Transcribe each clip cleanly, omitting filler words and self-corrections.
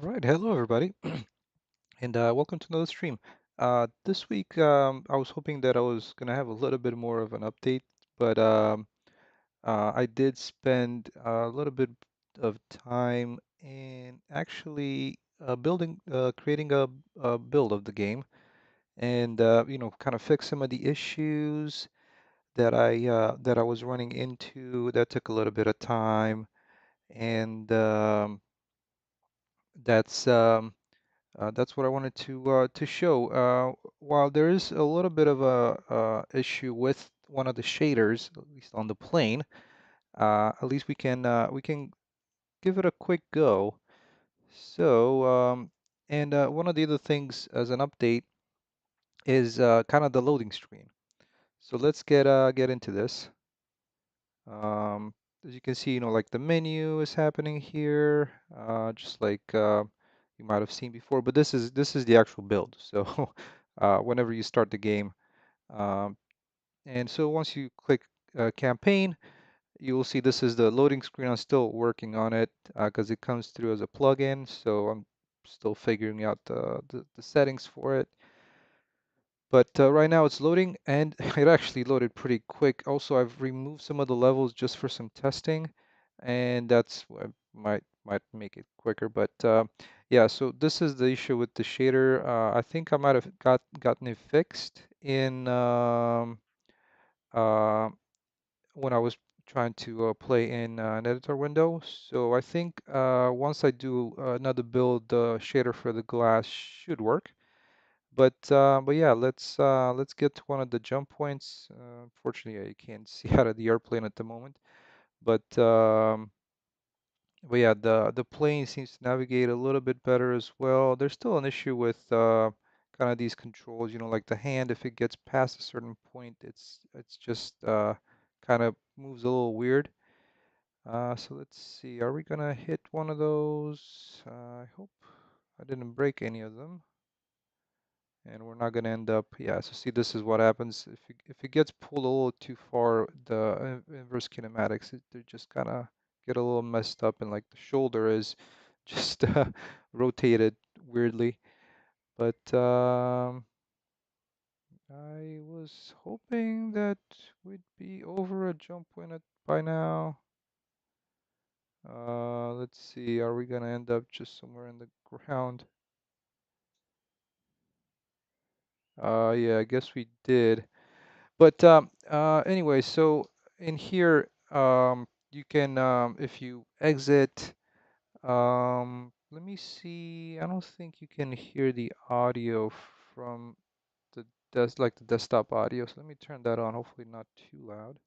All right, hello everybody, and welcome to another stream. This week, I was hoping that I was going to have a little bit more of an update, but I did spend a little bit of time in actually creating a build of the game, and kind of fix some of the issues that I was running into. That took a little bit of time, and that's. That's what I wanted to show. While there is a little bit of a issue with one of the shaders, at least on the plane, at least we can give it a quick go. So, and one of the other things as an update is kind of the loading screen. So let's get into this. Um, as you can see, like the menu is happening here, just like you might have seen before. But this is the actual build. So whenever you start the game, um, and so once you click campaign, you will see this is the loading screen. I'm still working on it because it comes through as a plugin. So I'm still figuring out the settings for it. But right now it's loading and it actually loaded pretty quick. Also, I've removed some of the levels just for some testing, and that's what might make it quicker. But yeah, so this is the issue with the shader. I think I might have gotten it fixed in uh, when I was trying to play in an editor window. So I think once I do another build, the shader for the glass should work. But yeah, let's get to one of the jump points. Unfortunately, I can't see out of the airplane at the moment. But but yeah, the plane seems to navigate a little bit better as well. There's still an issue with kind of these controls. Like the hand, if it gets past a certain point, it's just kind of moves a little weird. So let's see. Are we gonna hit one of those? I hope I didn't break any of them. And we're not going to end up, yeah, so see, this is what happens if it gets pulled a little too far, the inverse kinematics, they just kind of get a little messed up, and like the shoulder is just rotated weirdly. But I was hoping that we'd be over a jump point by now. Let's see, are we going to end up just somewhere in the ground? Yeah, I guess we did. But anyway, so in here, you can, if you exit, let me see. I don't think you can hear the audio from like the desktop audio. So let me turn that on. Hopefully not too loud.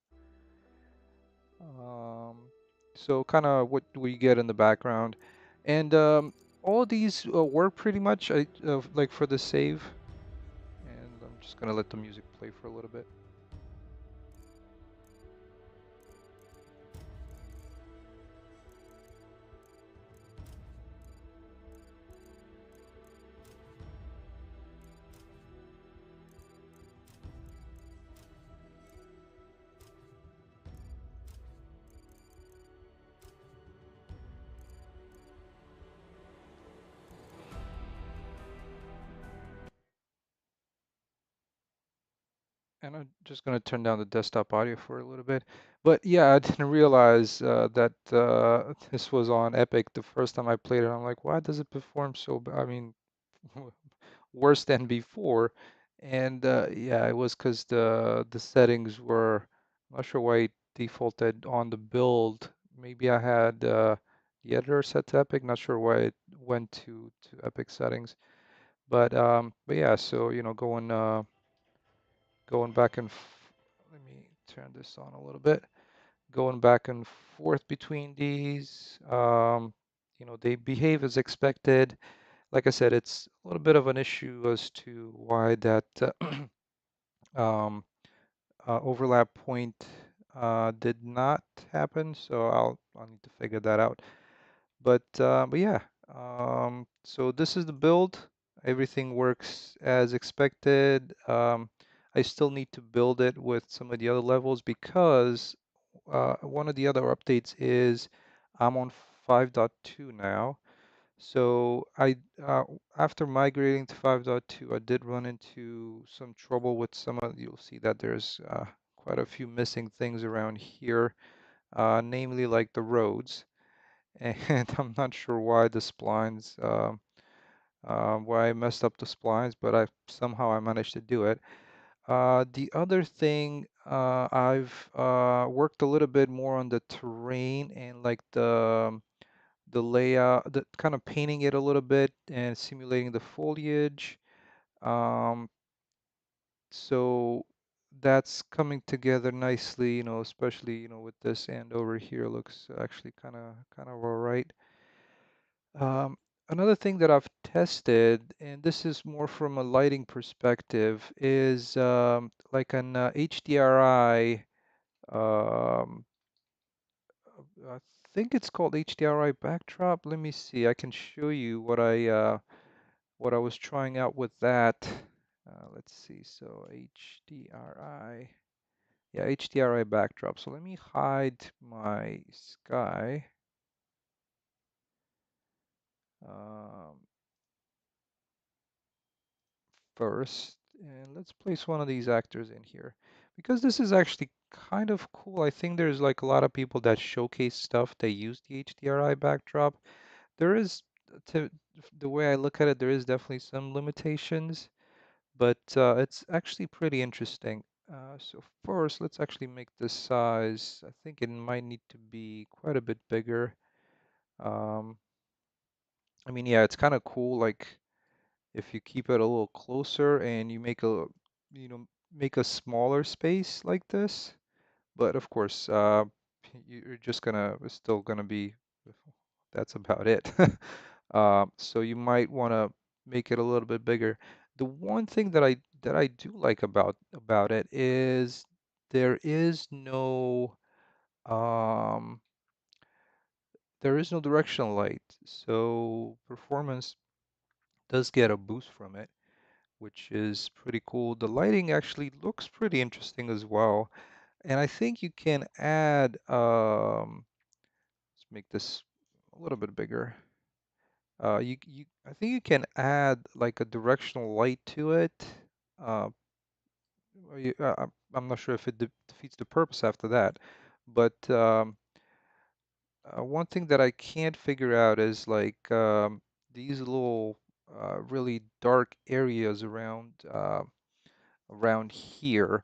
Um, so kind of what we get in the background, and all these work pretty much. Like for the save, and I'm just gonna let the music play for a little bit. And I'm just going to turn down the desktop audio for a little bit. But yeah, I didn't realize that this was on Epic the first time I played it. I'm like, why does it perform so I mean, worse than before? And yeah, it was because the settings were, I'm not sure why it defaulted on the build. Maybe I had the editor set to Epic. Not sure why it went to Epic settings. But yeah, so going back and let me turn this on a little bit. Going back and forth between these, they behave as expected. Like I said, it's a little bit of an issue as to why that um, overlap point did not happen. So I'll need to figure that out. But yeah, so this is the build. Everything works as expected. I still need to build it with some of the other levels because one of the other updates is I'm on 5.2 now. So after migrating to 5.2, I did run into some trouble with some of, you'll see that there's quite a few missing things around here, namely like the roads. And I'm not sure why the splines, why I messed up the splines, but somehow I managed to do it. The other thing, I've worked a little bit more on the terrain and like the layout, the kind of painting it a little bit and simulating the foliage. Um, so that's coming together nicely, especially, with this end over here looks actually kind of all right. Um, Another thing that I've tested, and this is more from a lighting perspective, is like an HDRI. Um, I think it's called HDRI backdrop. Let me see. I can show you what I was trying out with that. Let's see. So HDRI. Yeah, HDRI backdrop. So let me hide my sky. Um, First, and let's place one of these actors in here because this is actually kind of cool. I think there's like a lot of people that showcase stuff. They use the HDRI backdrop. There is, to the way I look at it, there is definitely some limitations, but it's actually pretty interesting. So first, let's actually make this size. I think it might need to be quite a bit bigger. Um, I mean, yeah, it's kind of cool. Like if you keep it a little closer and you you know, make a smaller space like this. But of course, you're just gonna, it's still gonna be, that's about it. So you might want to make it a little bit bigger. The one thing that I do like about it is there is no um, there is no directional light, so performance does get a boost from it, which is pretty cool. The lighting actually looks pretty interesting as well. And I think you can add, let's make this a little bit bigger. I think you can add like a directional light to it. Uh, I'm not sure if it defeats the purpose after that, but one thing that I can't figure out is like these little really dark areas around here.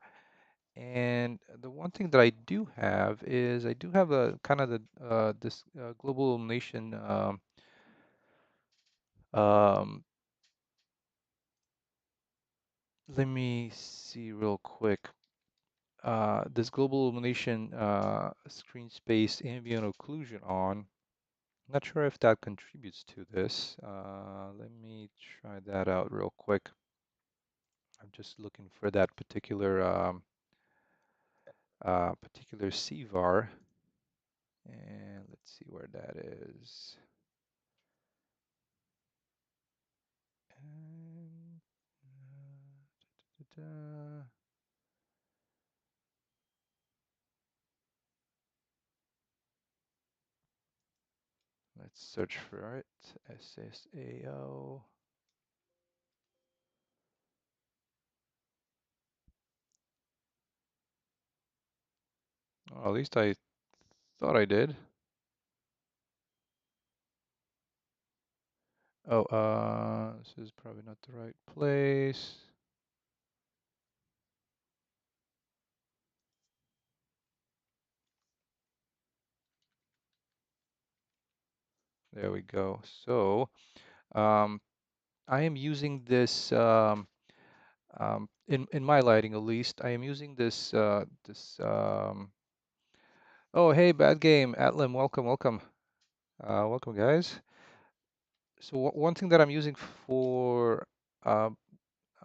And the one thing that I do have is I do have a kind of the this global illumination um, let me see real quick. This global illumination screen space ambient occlusion on. Not sure if that contributes to this. Let me try that out real quick. I'm just looking for that particular CVAR, and let's see where that is. And, da. Let's search for it. SSAO. Well, at least I thought I did. Oh, this is probably not the right place. There we go. So, um, I am using this in my lighting at least. I am using this. Oh, hey, bad game, Atlam. Welcome, welcome, welcome, guys. So one thing that I'm using for uh,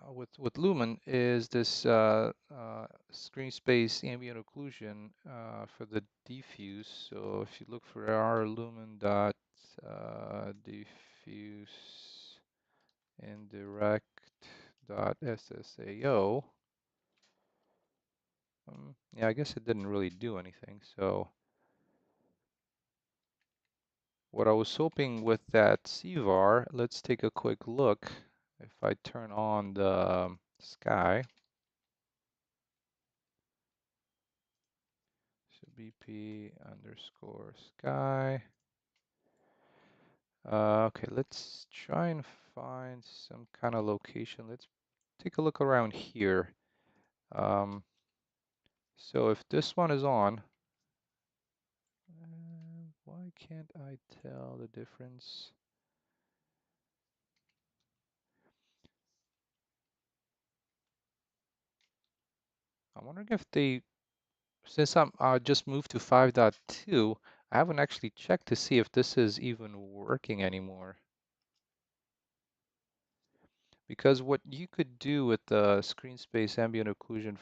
with Lumen is this screen space ambient occlusion for the diffuse. So if you look for our Lumen dot diffuse indirect dot SSAO, yeah, I guess it didn't really do anything. So what I was hoping with that CVAR, let's take a quick look. If I turn on the sky, so BP underscore sky. Okay, let's try and find some kind of location. Let's take a look around here. Um, so if this one is on, why can't I tell the difference? I'm wondering if they, since I'm just moved to 5.2, I haven't actually checked to see if this is even working anymore. Because what you could do with the screen space ambient occlusion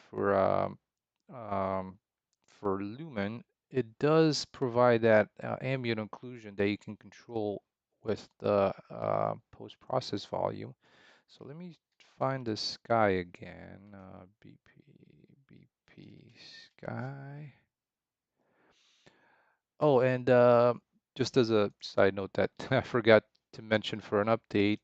um, for Lumen, it does provide that ambient occlusion that you can control with the post-process volume. So let me find the sky again. BP sky. Oh, and just as a side note that I forgot to mention for an update,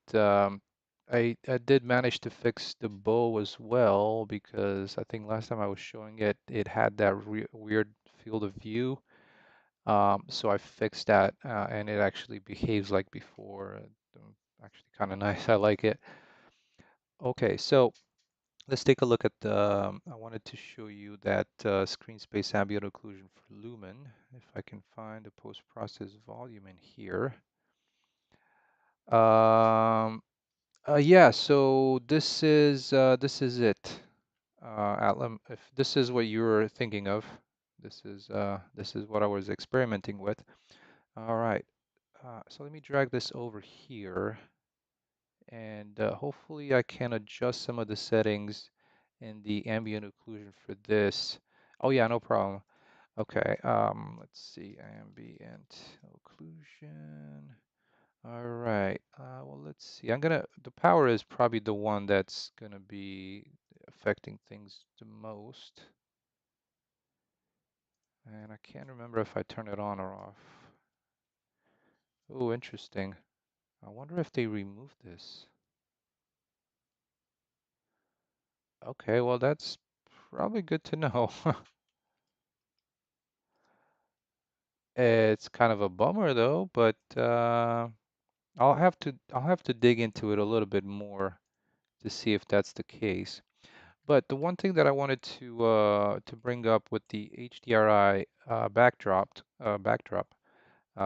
I did manage to fix the bow as well because I think last time I was showing it, it had that re weird field of view. So I fixed that and it actually behaves like before. Actually kind of nice. I like it. Okay, so let's take a look at the, I wanted to show you that screen space ambient occlusion for Lumen. If I can find the post-process volume in here. Um, yeah, so this is it. Atlam, if this is what you were thinking of, this is what I was experimenting with. All right. So let me drag this over here, and hopefully I can adjust some of the settings in the ambient occlusion for this. Oh yeah, no problem. Okay, let's see, ambient occlusion. All right, well, let's see. The power is probably the one that's gonna be affecting things the most. And I can't remember if I turn it on or off. Oh, interesting. I wonder if they removed this. Okay, well, that's probably good to know. It's kind of a bummer though, but I'll have to dig into it a little bit more to see if that's the case. But the one thing that I wanted to bring up with the HDRI backdrop.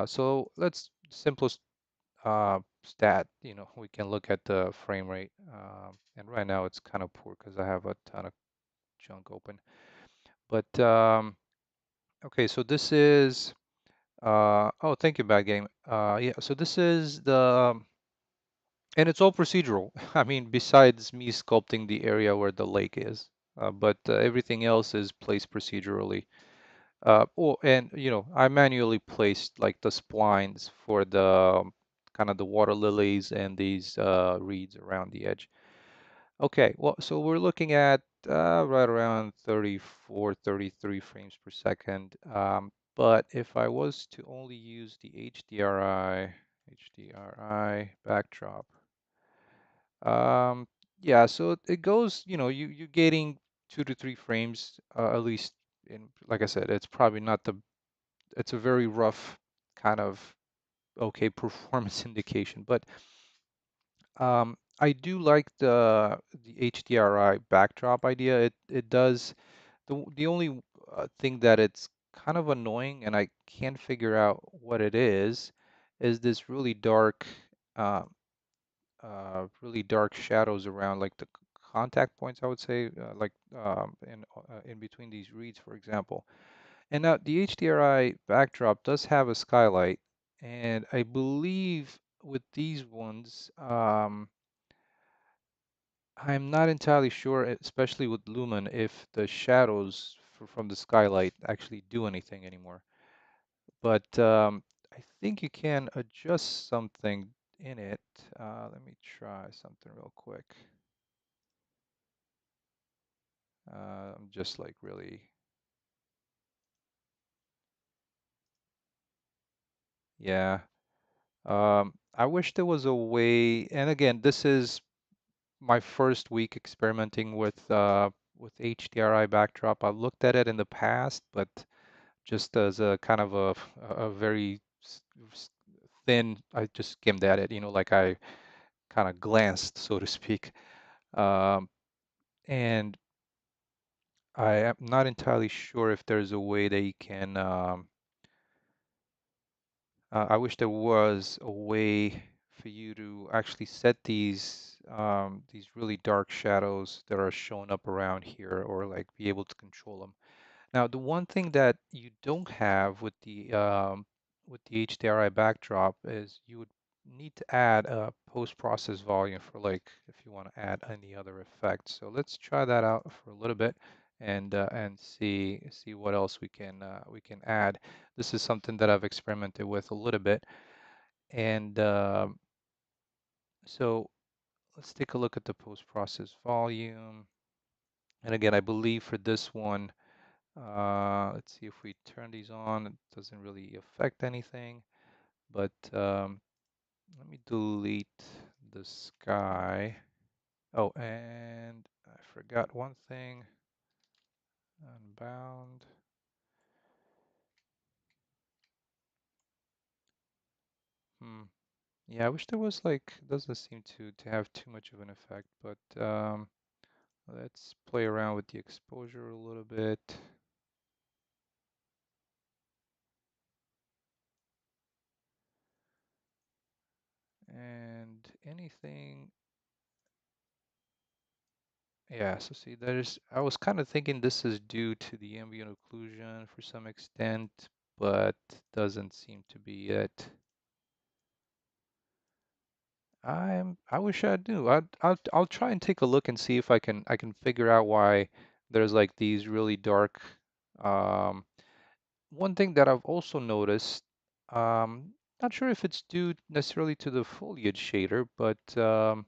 So let's simplest stat. You know, we can look at the frame rate, and right now it's kind of poor because I have a ton of junk open. But okay, so this is oh, thank you, bad game. Yeah, so this is the and it's all procedural. I mean, besides me sculpting the area where the lake is, but everything else is placed procedurally. Oh, and you know, I manually placed like the splines for the kind of the water lilies and these reeds around the edge. Okay, well, so we're looking at right around 34, 33 frames per second. But if I was to only use the HDRI backdrop, um, yeah, so it goes, you know, you're getting 2 to 3 frames, at least in, like I said, it's probably not the, it's a very rough kind of okay performance indication, but I do like the HDRI backdrop idea. It does the only thing that it's kind of annoying, and I can't figure out what it is this uh, really dark shadows around like the contact points. I would say like in between these reeds, for example. And now the HDRI backdrop does have a skylight, and I believe with these ones. I'm not entirely sure, especially with Lumen, if the shadows from the skylight actually do anything anymore. But I think you can adjust something in it. Let me try something real quick. I'm just like really, yeah. I wish there was a way, and again, this is my first week experimenting with HDRI backdrop. I looked at it in the past, but just as a kind of a very thin, I just skimmed at it, like I kind of glanced, so to speak. Um, and I am not entirely sure if there's a way that you can. I wish there was a way for you to actually set these really dark shadows that are showing up around here, or like be able to control them. Now, the one thing that you don't have with the HDRI backdrop is you would need to add a post-process volume for like if you want to add any other effects. So let's try that out for a little bit and see what else we can add. This is something that I've experimented with a little bit, and so let's take a look at the post-process volume. And again, I believe for this one. Let's see if we turn these on, it doesn't really affect anything, but let me delete the sky. Oh, and I forgot one thing, unbound. Hmm. Yeah, I wish there was like, doesn't seem to have too much of an effect, but let's play around with the exposure a little bit. And anything. Yeah, so see, I was kind of thinking this is due to the ambient occlusion for some extent, but doesn't seem to be it. I wish I knew. I'll try and take a look and see if I can figure out why there's like these really dark. Um, One thing that I've also noticed, not sure if it's due necessarily to the foliage shader, but that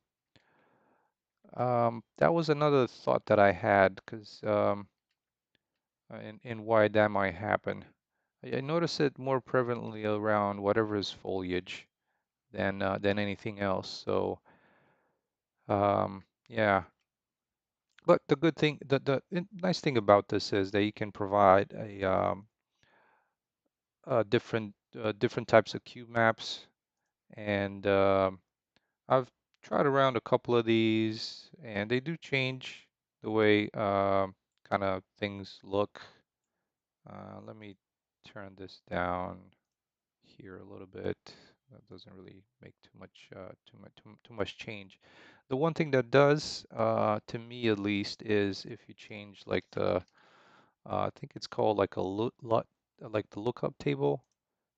was another thought that I had because and why that might happen. I notice it more prevalently around whatever is foliage than anything else. So yeah, but the good thing, nice thing about this is that you can provide a different types of cube maps, and I've tried around a couple of these, and they do change the way kind of things look. Let me turn this down here a little bit. That doesn't really make too much change. The one thing that does, to me at least, is if you change like I think it's called like a like the lookup table.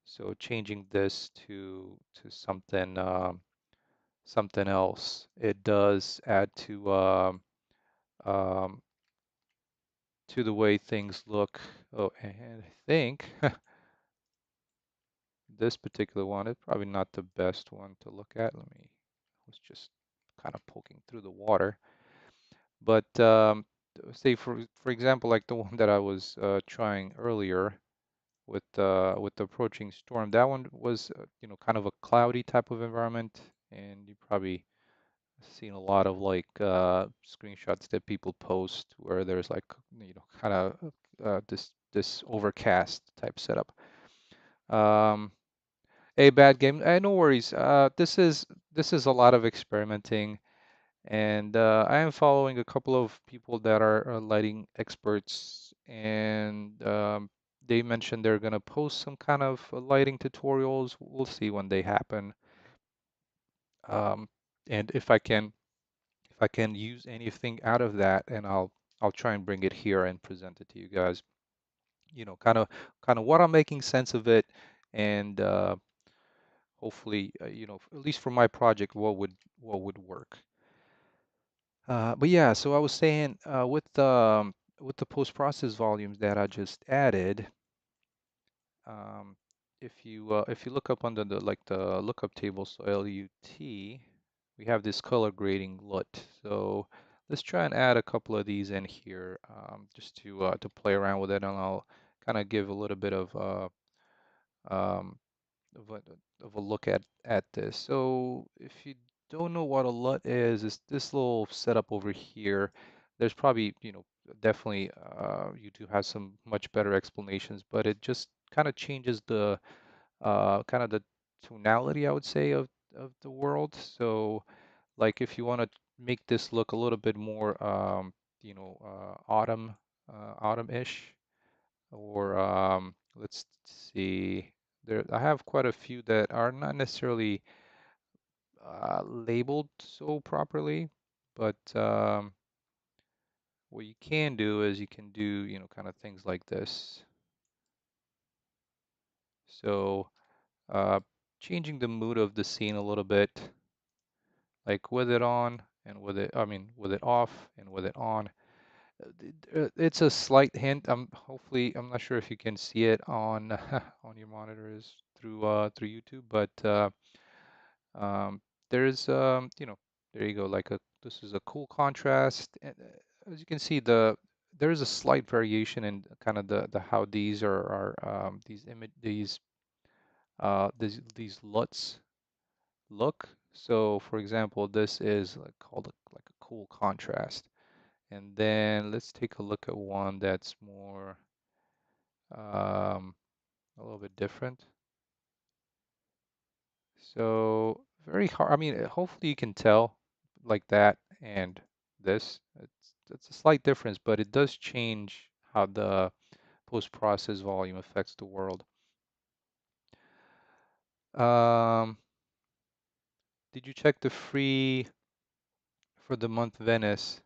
So changing this to something else, it does add um, to the way things look. Oh, and I think this particular one is probably not the best one to look at. I was just kind of poking through the water. But say for example, like the one that I was trying earlier with the approaching storm, that one was kind of a cloudy type of environment, and you probably seen a lot of like screenshots that people post where there's like kind of this overcast type setup. Um, a bad game. No worries. This is a lot of experimenting, and I am following a couple of people that are lighting experts, and they mentioned they're gonna post some kind of lighting tutorials. We'll see when they happen. Um, and if I can use anything out of that, and I'll try and bring it here and present it to you guys. Kind of what I'm making sense of it, and hopefully, at least for my project, what would work. But yeah, so I was saying with the post-process volumes that I just added, um, if you look up under the like the lookup table, so LUT, we have this color grading LUT. So let's try and add a couple of these in here just to play around with it, and I'll kind of give a little bit of um, of a look at this. So if you don't know what a LUT is, it's this little setup over here. There's probably, definitely YouTube has some much better explanations, but it just kind of changes the kind of the tonality, I would say, of the world. So like if you want to make this look a little bit more autumn-ish, or let's see, there I have quite a few that are not necessarily labeled so properly, but what you can do is you can do, kind of things like this. So uh, changing the mood of the scene a little bit, like with it on and with it, I mean, with it off and with it on. It's a slight hint. Hopefully, I'm not sure if you can see it on on your monitors through YouTube, but there's there you go. This is a cool contrast. And, as you can see, there is a slight variation in kind of the how these are these LUTs look. So, for example, this is called like a cool contrast. And then let's take a look at one that's more a little bit different. So very hard. I mean, hopefully you can tell like that and this. It's a slight difference, but it does change how the post-process volume affects the world. Um, did you check the free for the month Venice?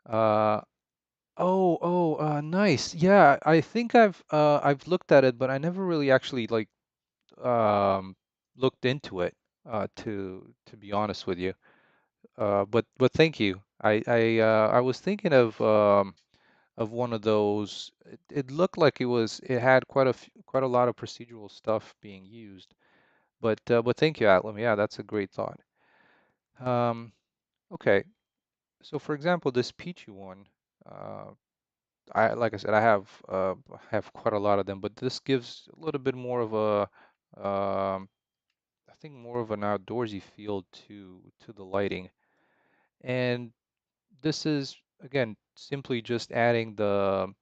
Uh, nice. Yeah, I think I've looked at it, but I never really actually um looked into it to be honest with you. But thank you. I was thinking of one of those. It looked like it had quite a lot of procedural stuff being used. But thank you, Atlam. Yeah, that's a great thought. Um, okay. So for example, this peachy one, uh, I like I said, I have quite a lot of them, but this gives a little bit more of I think more of an outdoorsy feel to the lighting. And this is, again, simply just adding the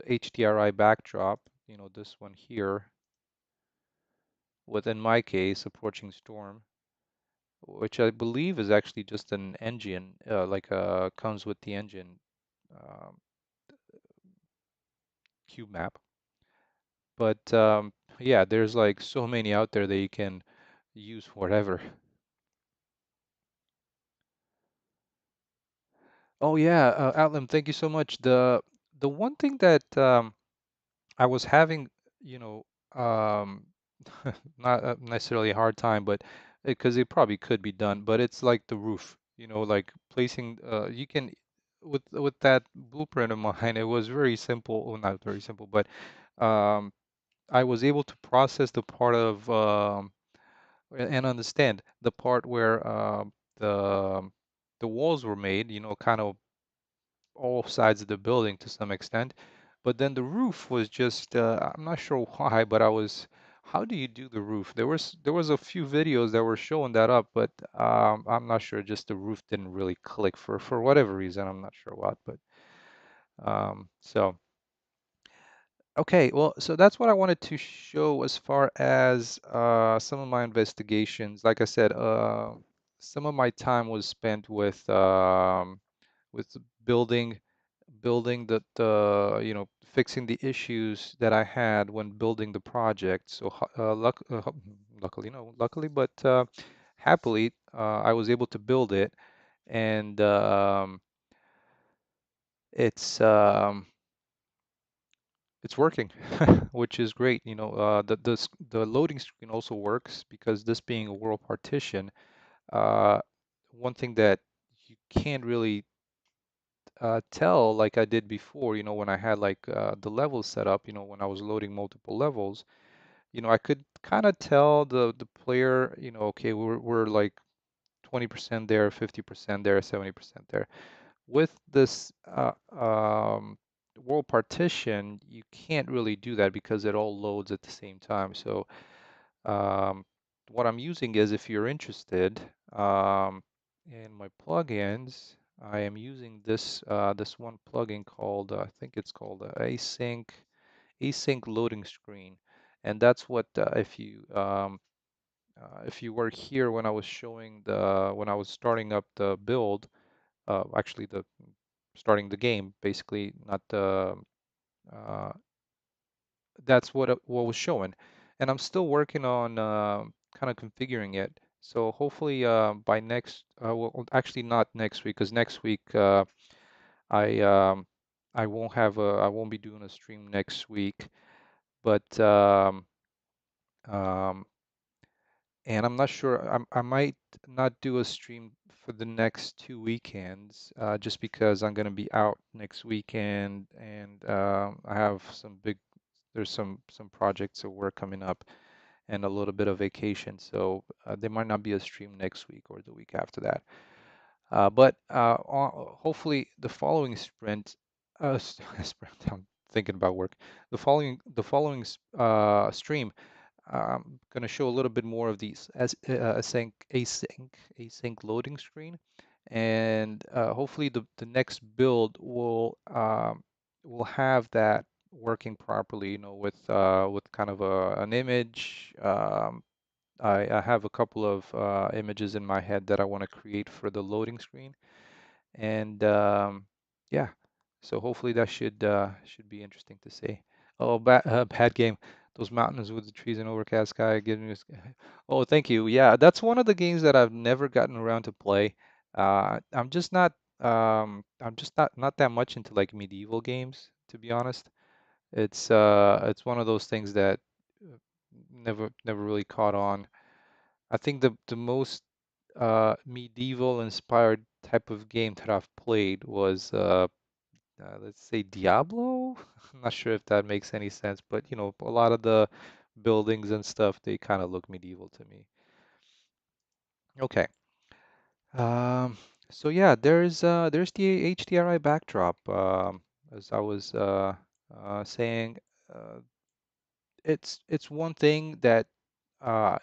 HDRI backdrop, this one here, with, in my case, approaching storm, which I believe is actually just an engine, comes with the engine um, cube map. But yeah, there's like so many out there that you can use whatever. Oh yeah, Atlam, thank you so much. The one thing that I was having, you know, um, not necessarily a hard time, but because it probably could be done, but it's like the roof, like placing, you can, with that blueprint of mine, it was very simple, well, not very simple, but um, I was able to process the part of and understand the part where the the walls were made, kind of all sides of the building to some extent. But then the roof was just, I'm not sure why, but how do you do the roof? There was a few videos that were showing that up, but I'm not sure, just the roof didn't really click for whatever reason. I'm not sure what, but so. Okay, well, so that's what I wanted to show as far as some of my investigations. Like I said, some of my time was spent with building building fixing the issues that I had when building the project. So luckily, no, luckily, but happily, I was able to build it, and it's um, it's working, which is great. The loading screen also works because this being a world partition, uh, one thing that you can't really tell like I did before, when I had the levels set up, when I was loading multiple levels, I could kind of tell the player, okay, we're like 20% there, 50% there, 70% there. With this world partition, you can't really do that because it all loads at the same time. So um, what I'm using is, if you're interested, in my plugins, I am using this one plugin called I think it's called Async loading screen, and that's what if you were here when I was showing when I was starting up the build, actually the starting the game, basically, not the uh, that's what was showing, and I'm still working on kind of configuring it. So hopefully by well, actually not next week, because next week I I won't be doing a stream next week, but um, and I'm not sure. I might not do a stream for the next 2 weekends, just because I'm going to be out next weekend, and I have there's some projects of work coming up and a little bit of vacation, so there might not be a stream next week or the week after that. But hopefully the following sprint, sprint, I'm thinking about work. The following stream, I'm going to show a little bit more of these as async loading screen, and hopefully the next build will have that working properly. With kind of an image. I have a couple of images in my head that I want to create for the loading screen, and yeah, so hopefully that should be interesting to see. Oh, bad game. Those mountains with the trees and overcast sky giving us. Oh, thank you. Yeah, that's one of the games that I've never gotten around to play. I'm just not that much into like medieval games, to be honest. It's one of those things that uh, never really caught on. I think the most medieval inspired type of game that I've played was let's say Diablo. I'm not sure if that makes any sense, but a lot of the buildings and stuff, they kind of look medieval to me. Okay. Um, so yeah, there's the HDRI backdrop. As I was saying, uh, it's one thing that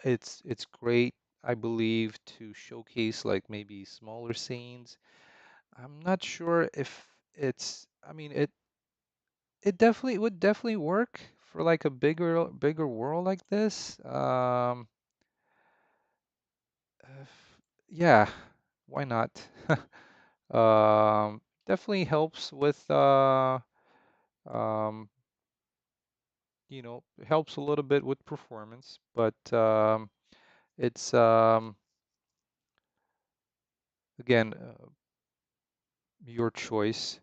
it's great, I believe, to showcase like maybe smaller scenes. I'm not sure if I mean, it would definitely work for like a bigger world like this. Yeah, why not? Definitely helps with um, helps a little bit with performance, but it's again, your choice.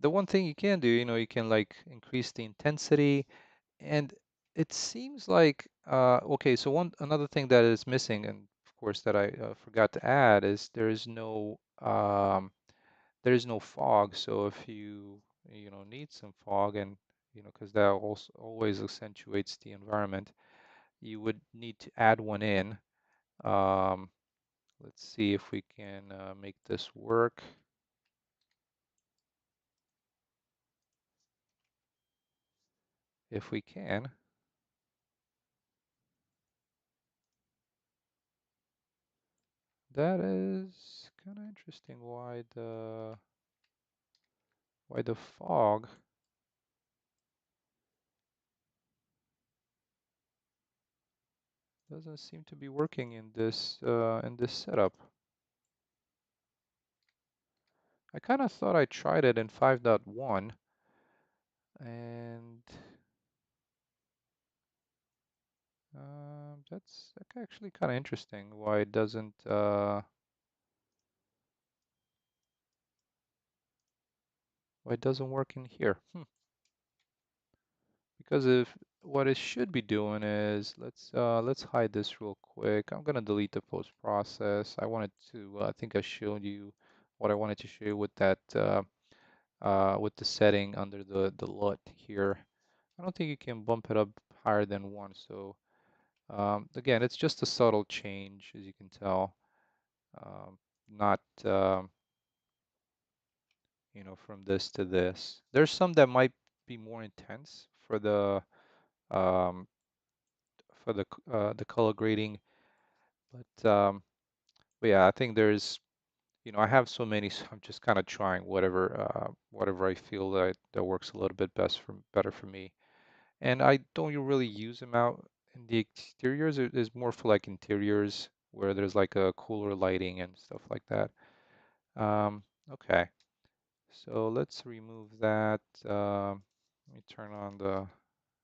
The one thing you can do, you can like increase the intensity, and it seems like okay, so one another thing that is missing, and of course that I forgot to add, is there is no fog. So if you need some fog, and because that also always accentuates the environment, you would need to add one in. Um, let's see if we can make this work. If we can. That is kind of interesting. Why the fog doesn't seem to be working in this setup. I kind of thought I tried it in 5.1, and that's actually kind of interesting. Why it doesn't work in here? Because if what it should be doing is, let's hide this real quick. I'm gonna delete the post process. I wanted to I think I showed you what I wanted to show you with the setting under the LUT here. I don't think you can bump it up higher than 1. So again, it's just a subtle change, as you can tell. Um, not from this to this. There's some that might be more intense um, for the color grading, but yeah, I think I have so many, so I'm just kind of trying whatever I feel that works a little bit better for me. And I don't really use them out in the exteriors. It is more for like interiors where there's like a cooler lighting and stuff like that. Um, okay, so let's remove that. Let me turn on the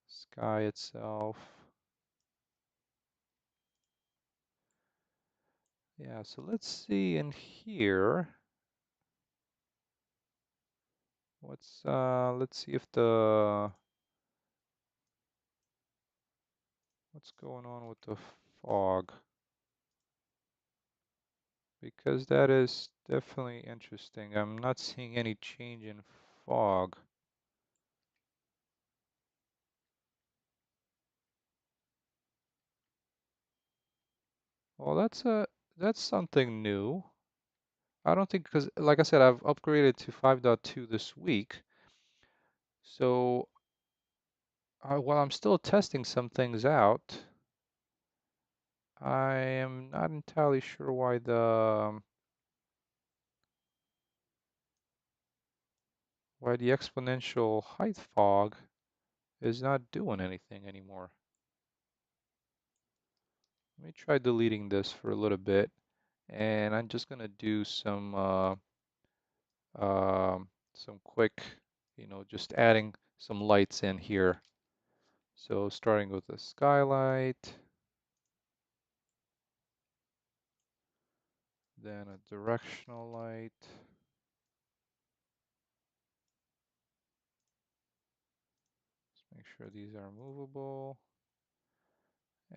sky itself. Yeah, so let's see in here. Let's see if what's going on with the fog, because that is definitely interesting. I'm not seeing any change in fog. Well, that's something new. I don't think, because like I said, I've upgraded to 5.2 this week. So while I'm still testing some things out, I am not entirely sure why the exponential height fog is not doing anything anymore. Let me try deleting this for a little bit, and I'm just gonna do some quick, just adding some lights in here. So starting with the skylight, then a directional light. Let's make sure these are movable.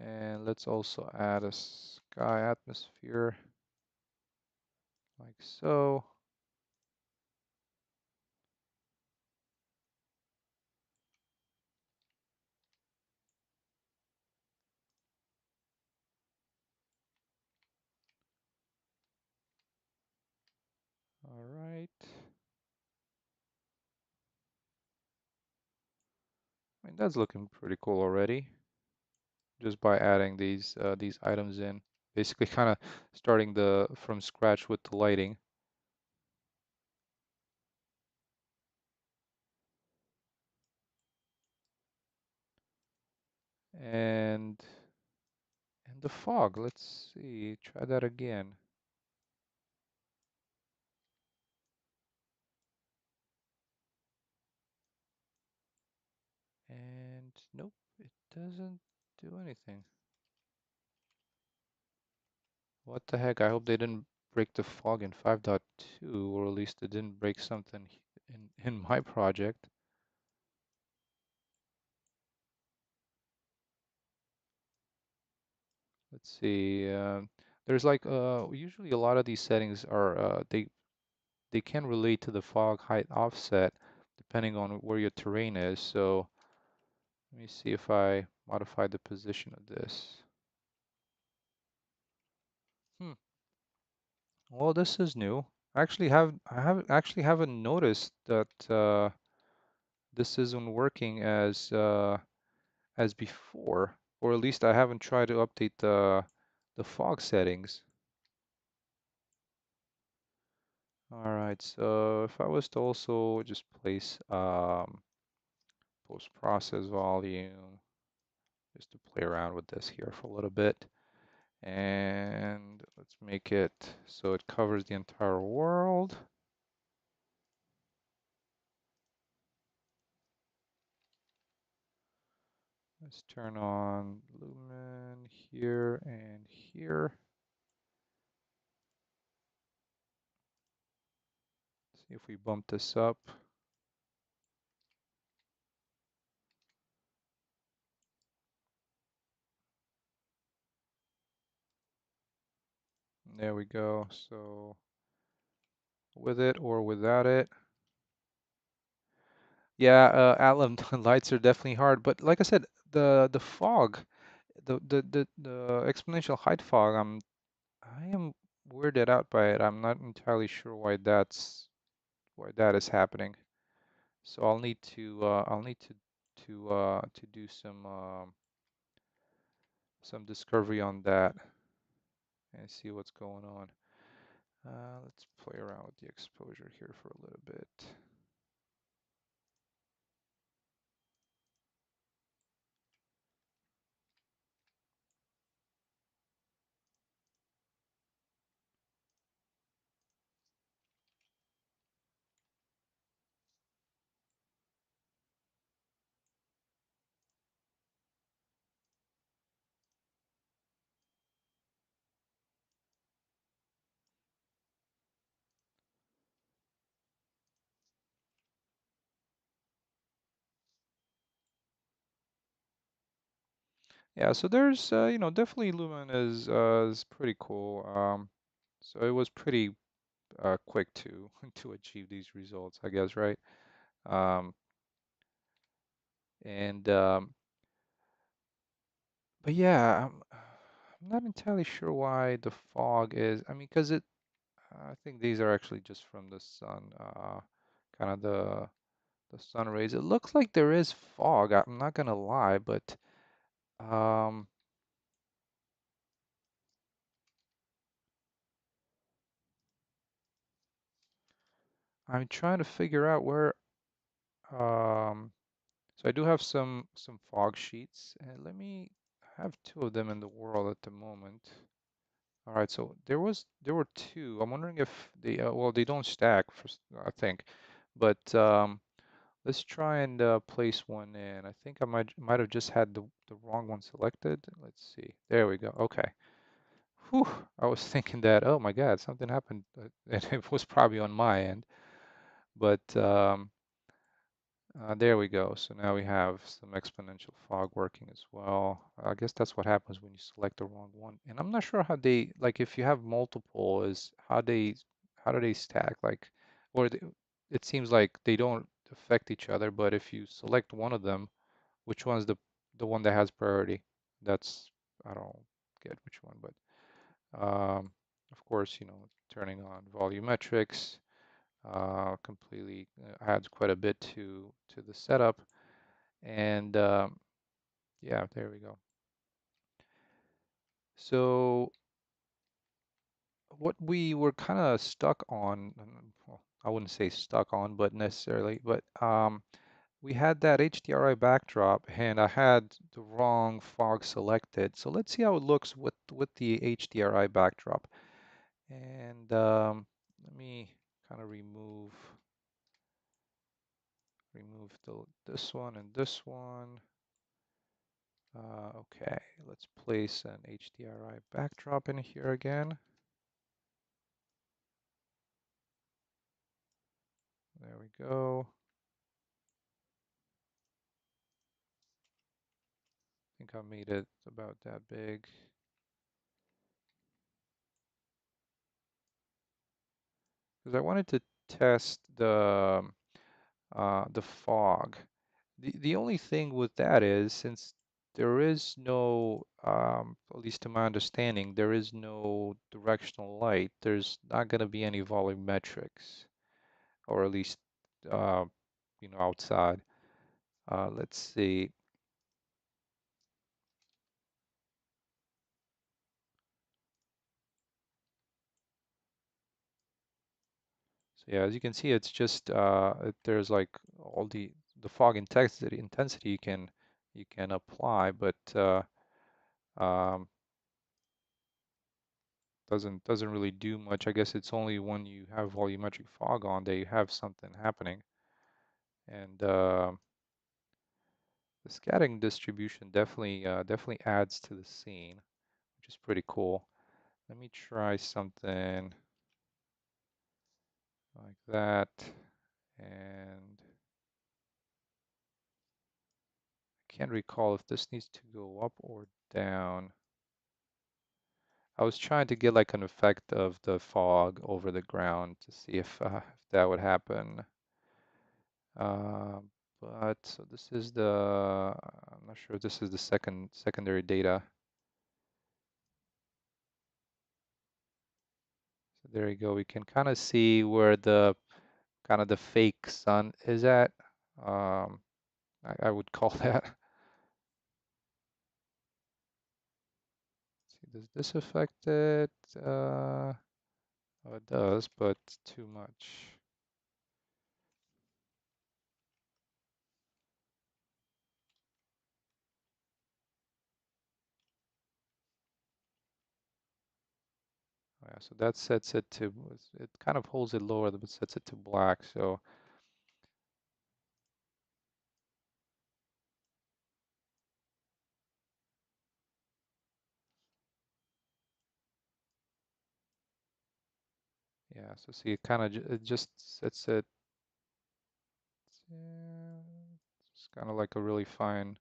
And let's also add a sky atmosphere like so. All right. I mean, that's looking pretty cool already, just by adding these items in. Basically, kind of starting from scratch with the lighting. And the fog. Let's see. Try that again. And nope, it doesn't do anything. What the heck? I hope they didn't break the fog in 5.2, or at least they didn't break something in my project. Let's see. There's like usually a lot of these settings are they can relate to the fog height offset depending on where your terrain is. So let me see if I modify the position of this. Hmm. Well, this is new. I haven't noticed that this isn't working as before, or at least I haven't tried to update the fog settings. All right, so if I was to also just place post-process volume, just to play around with this here for a little bit, and let's make it so it covers the entire world. Let's turn on lumen here and here. See if we bump this up. There we go. So with it or without it. Yeah, Atom lights are definitely hard, but like I said, the fog, the exponential height fog, I am weirded out by it. I'm not entirely sure why that is happening. So I'll need to do some discovery on that and see what's going on. Let's play around with the exposure here for a little bit. Yeah, so there's definitely Lumen is pretty cool. So it was pretty quick to to achieve these results, I guess, right? Um, and but yeah, I'm not entirely sure why the fog is. I mean, because I think these are actually just from the sun, kind of the sun rays. It looks like there is fog. I'm not gonna lie, but um, I'm trying to figure out where. So I do have some fog sheets, and let me I have two of them in the world at the moment. All right, so there were two. I'm wondering if they well they don't stack for I think, but let's try and place one in. I think I might have just had the wrong one selected. Let's see. There we go. Okay. Whew. I was thinking that, oh my God, something happened, and it was probably on my end. But there we go. So now we have some exponential fog working as well. I guess that's what happens when you select the wrong one. And I'm not sure how they, like if you have multiple, is how do they stack? Like, or they, it seems like they don't affect each other, but if you select one of them, which one's the one that has priority? That's, I don't get which one, but of course, turning on volumetrics completely adds quite a bit to the setup. And yeah, there we go. So what we were kind of stuck on, well, I wouldn't say stuck on, but necessarily, but we had that HDRI backdrop and I had the wrong fog selected. So let's see how it looks with the HDRI backdrop. And let me kind of remove this one and this one. Okay, let's place an HDRI backdrop in here again. There we go. I think I made it about that big. Because I wanted to test the fog. The only thing with that is since there is no, at least to my understanding, there is no directional light. There's not going to be any volumetrics, or at least uh, outside. Let's see. So yeah, as you can see, it's just there's like all the fog intensity you can apply, but um, doesn't really do much. I guess it's only when you have volumetric fog on that you have something happening. And the scattering distribution definitely adds to the scene, which is pretty cool. Let me try something like that, and I can't recall if this needs to go up or down. I was trying to get like an effect of the fog over the ground to see if that would happen. Uh, but so this is I'm not sure if this is the secondary data. So there you go. We can kind of see where kind of the fake sun is at. Um, I would call that. See, does this affect it? Oh, it does, but too much. Yeah, so that sets it to, it kind of holds it lower, but sets it to black. So yeah, so see, it kind of it just sets it, it's kind of like a really fine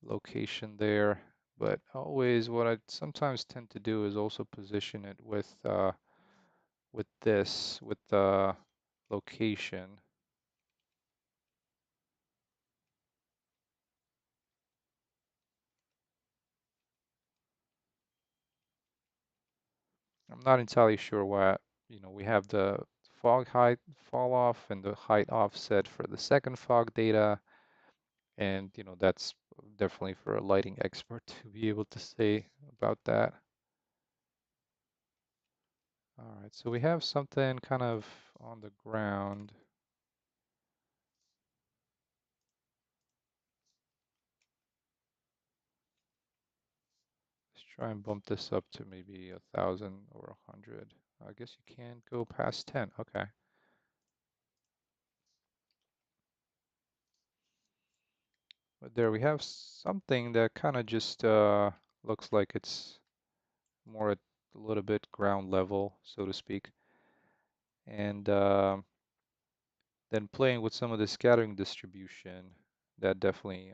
location there. But always, what I sometimes tend to do is also position it with this, with the location. I'm not entirely sure why, we have the fog height fall off and the height offset for the second fog data. And, that's definitely for a lighting expert to be able to say about that. All right, so we have something kind of on the ground. Let's try and bump this up to maybe 1,000 or 100. I guess you can't go past 10. Okay. But there we have something that kind of just looks like it's more at a little bit ground level, so to speak. And then playing with some of the scattering distribution, that definitely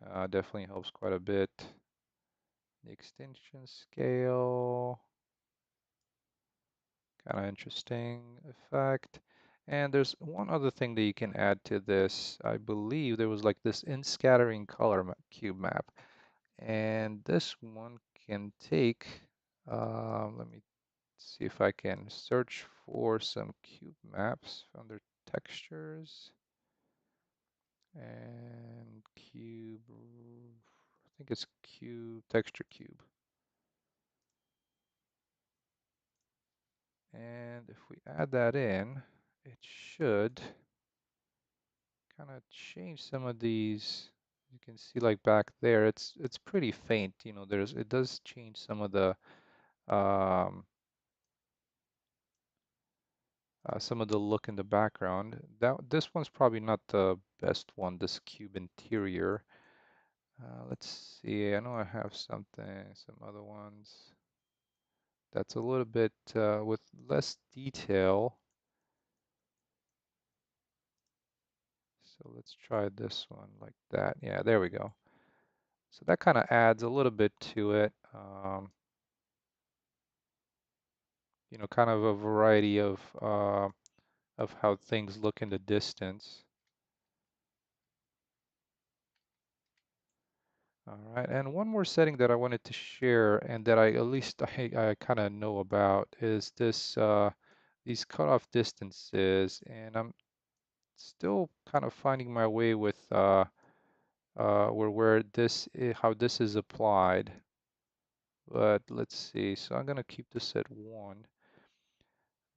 helps quite a bit. The extinction scale, kind of interesting effect. And there's one other thing that you can add to this. I believe there was like this in scattering color cube map. And this one can take, let me see if I can search for some cube maps under textures and cube, I think it's cube, texture cube. And if we add that in, it should kind of change some of these. You can see like back there, it's pretty faint. It does change um, some of the look in the background. This one's probably not the best one. This cube interior. Let's see. I know I have some other ones that's a little bit with less detail. So let's try this one like that. Yeah, there we go. So that kind of adds a little bit to it. Kind of a variety of how things look in the distance. All right, and one more setting that I wanted to share and that at least I kind of know about is these cutoff distances, and I'm still kind of finding my way with where how this is applied. But let's see. So I'm gonna keep this at 1.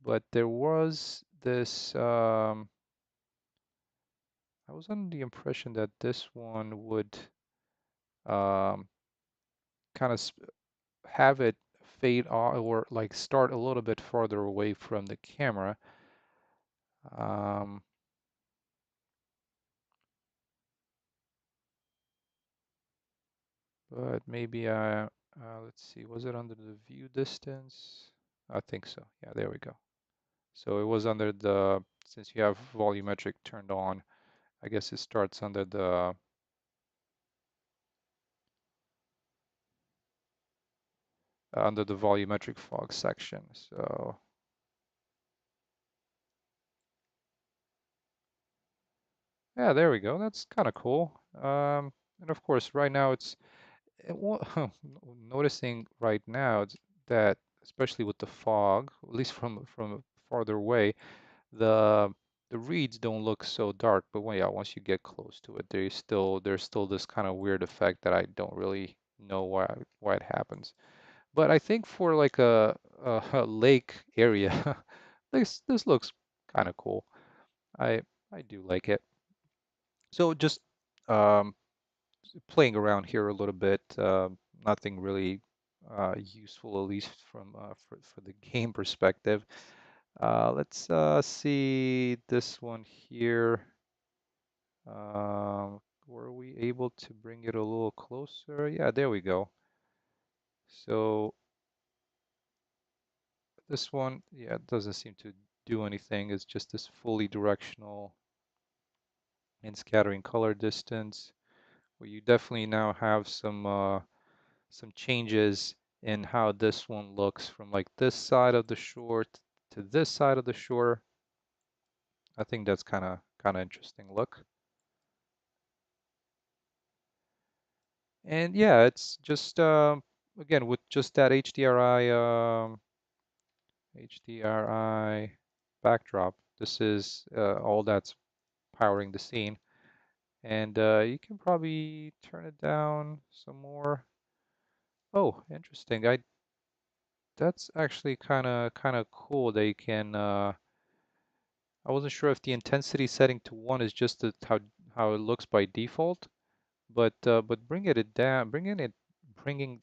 But there was this. I was under the impression that this one would um, kind of have it fade off or like start a little bit farther away from the camera. Um, but maybe let's see, was it under the view distance? I think so. Yeah, there we go. So it was under since you have volumetric turned on, I guess it starts under the volumetric fog section. So yeah, there we go. That's kind of cool. And of course, right now noticing right now that especially with the fog, at least from farther away, the the reeds don't look so dark, but when, yeah, once you get close to it, there's still this kind of weird effect that I don't really know why it happens. But I think for like a lake area, this looks kind of cool. I I do like it. So just um, playing around here a little bit, nothing really useful, at least from for the game perspective. Let's see this one here. Were we able to bring it a little closer? Yeah, there we go. So this one, yeah, it doesn't seem to do anything. It's just this fully directional and scattering color distance. Well, you definitely now have some changes in how this one looks from like this side of the shore to this side of the shore. I think that's kind of interesting look. And yeah, it's just again with just that HDRI backdrop. This is all that's powering the scene. And you can probably turn it down some more. Oh, interesting. That's actually kind of cool. They can I wasn't sure if the intensity setting to 1 is just how it looks by default, but bringing the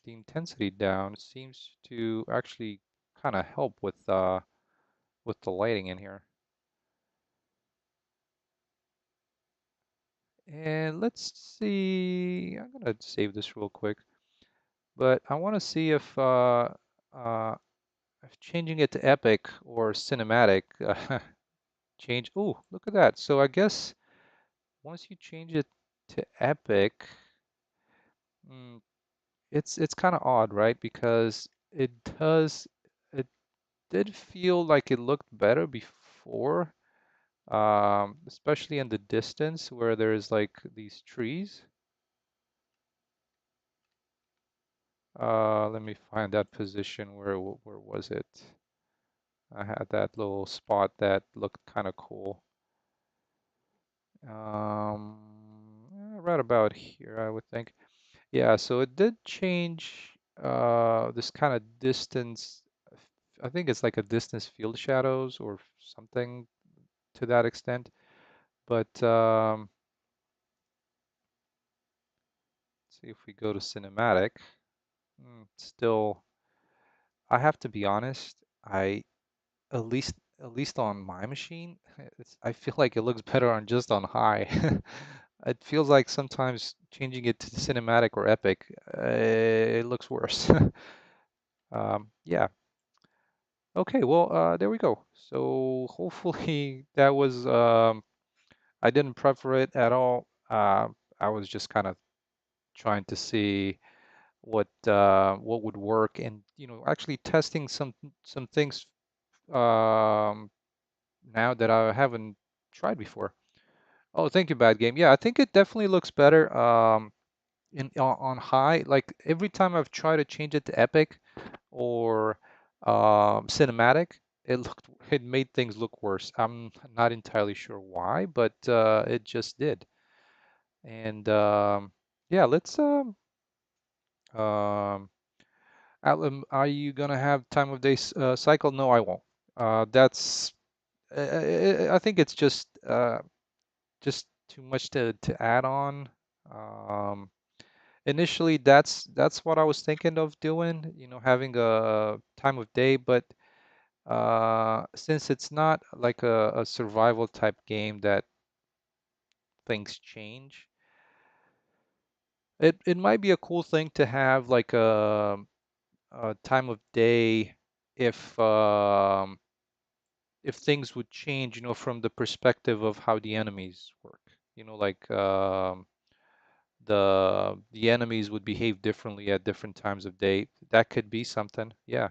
intensity down seems to actually kind of help with the lighting in here. And let's see, I'm gonna save this real quick, but I want to see if changing it to epic or cinematic change. Oh, look at that. So I guess once you change it to epic, mm, it's kind of odd, right? Because it did feel like it looked better before, especially in the distance where there's like these trees. Let me find that position. Where was it? I had that little spot that looked kind of cool. Right about here, I would think. Yeah, so it did change this kind of distance. I think it's like a distance field shadows or something to that extent. But see if we go to cinematic. Still, I have to be honest. I at least on my machine, I feel like it looks better on just on high. It feels like sometimes changing it to cinematic or epic, it looks worse. Yeah. Okay. Well, there we go. So hopefully that was I didn't prep for it at all. I was just kind of trying to see what would work, and actually testing some things um, now that I haven't tried before. Oh, thank you, Bad Game. Yeah, I think it definitely looks better on high. Like every time I've tried to change it to epic or cinematic, it made things look worse. I'm not entirely sure why, but it just did. And yeah, let's um are you gonna have time of day cycle? No, I won't. That's I think it's just too much to add on. Um, Initially, that's what I was thinking of doing, having a time of day, but since it's not like a survival type game that things change, it might be a cool thing to have like a time of day if if things would change, from the perspective of how the enemies work. Like the enemies would behave differently at different times of day. That could be something. Yeah.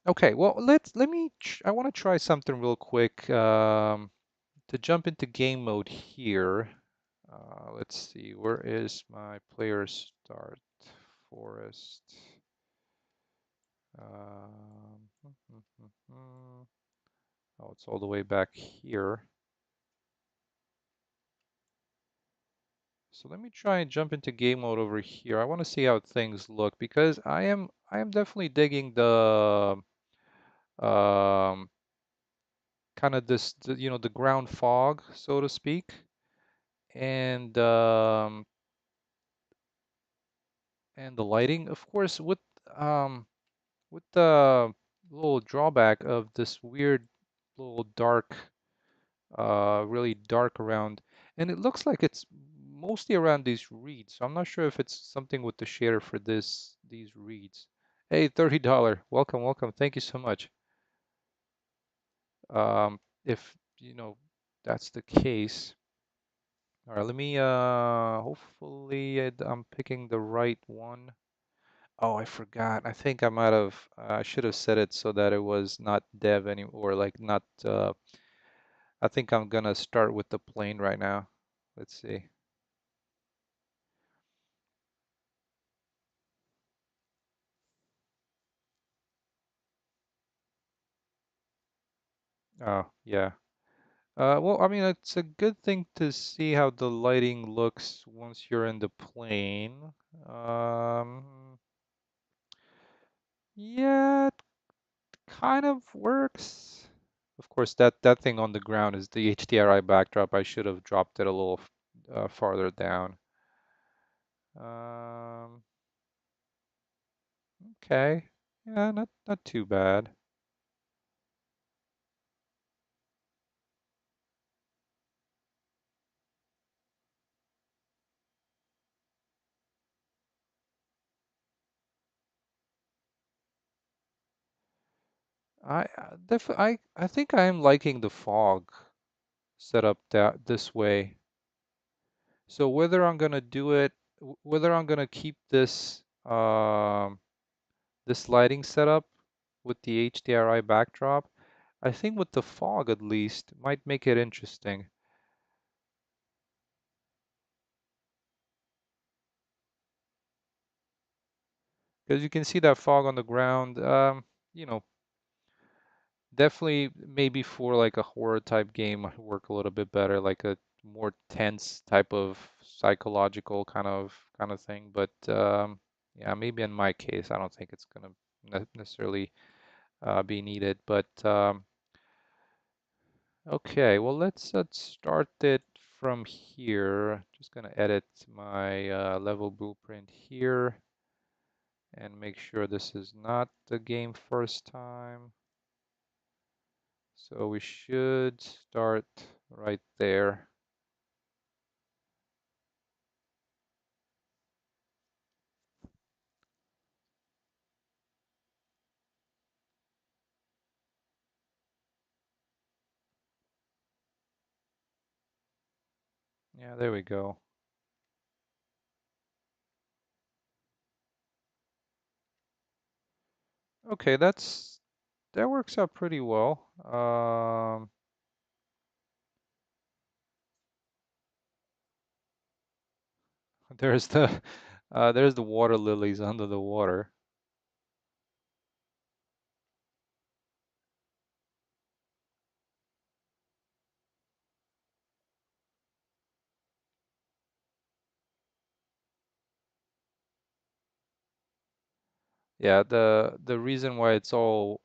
Okay. Well, I want to try something real quick. To jump into game mode here. Let's see. Where is my player start forest? Um, Oh, it's all the way back here. So let me try and jump into game mode over here. I want to see how things look because I am definitely digging the um kind of the ground fog, so to speak. And and the lighting, of course, um with the little drawback of this weird little dark really dark around, and it looks like it's mostly around these reeds. So I'm not sure if it's something with the shader for these reeds. Hey, $30. Welcome, welcome. Thank you so much. If that's the case. All right, let me hopefully I'm picking the right one. Oh, I forgot. I think I might have I should have set it so that it was not dev anymore, like not I think I'm gonna start with the plane right now. Let's see. Oh, yeah. Well, I mean, it's a good thing to see how the lighting looks once you're in the plane. Yeah, it kind of works. Of course, that thing on the ground is the HDRI backdrop. I should have dropped it a little farther down. Um, okay. Yeah, not too bad. I think I am liking the fog set up that this way. So whether I'm gonna do it, whether I'm gonna keep this lighting setup with the HDRI backdrop, I think with the fog at least might make it interesting. Because you can see that fog on the ground. You know, definitely maybe for like a horror type game might work a little bit better, like a more tense type of psychological kind of thing. But yeah, maybe in my case, I don't think it's gonna necessarily be needed. But okay, well let's start it from here. Just gonna edit my level blueprint here and make sure this is not the game first time. So we should start right there. Yeah, there we go. Okay, that works out pretty well. There's the water lilies under the water. Yeah, the reason why it's all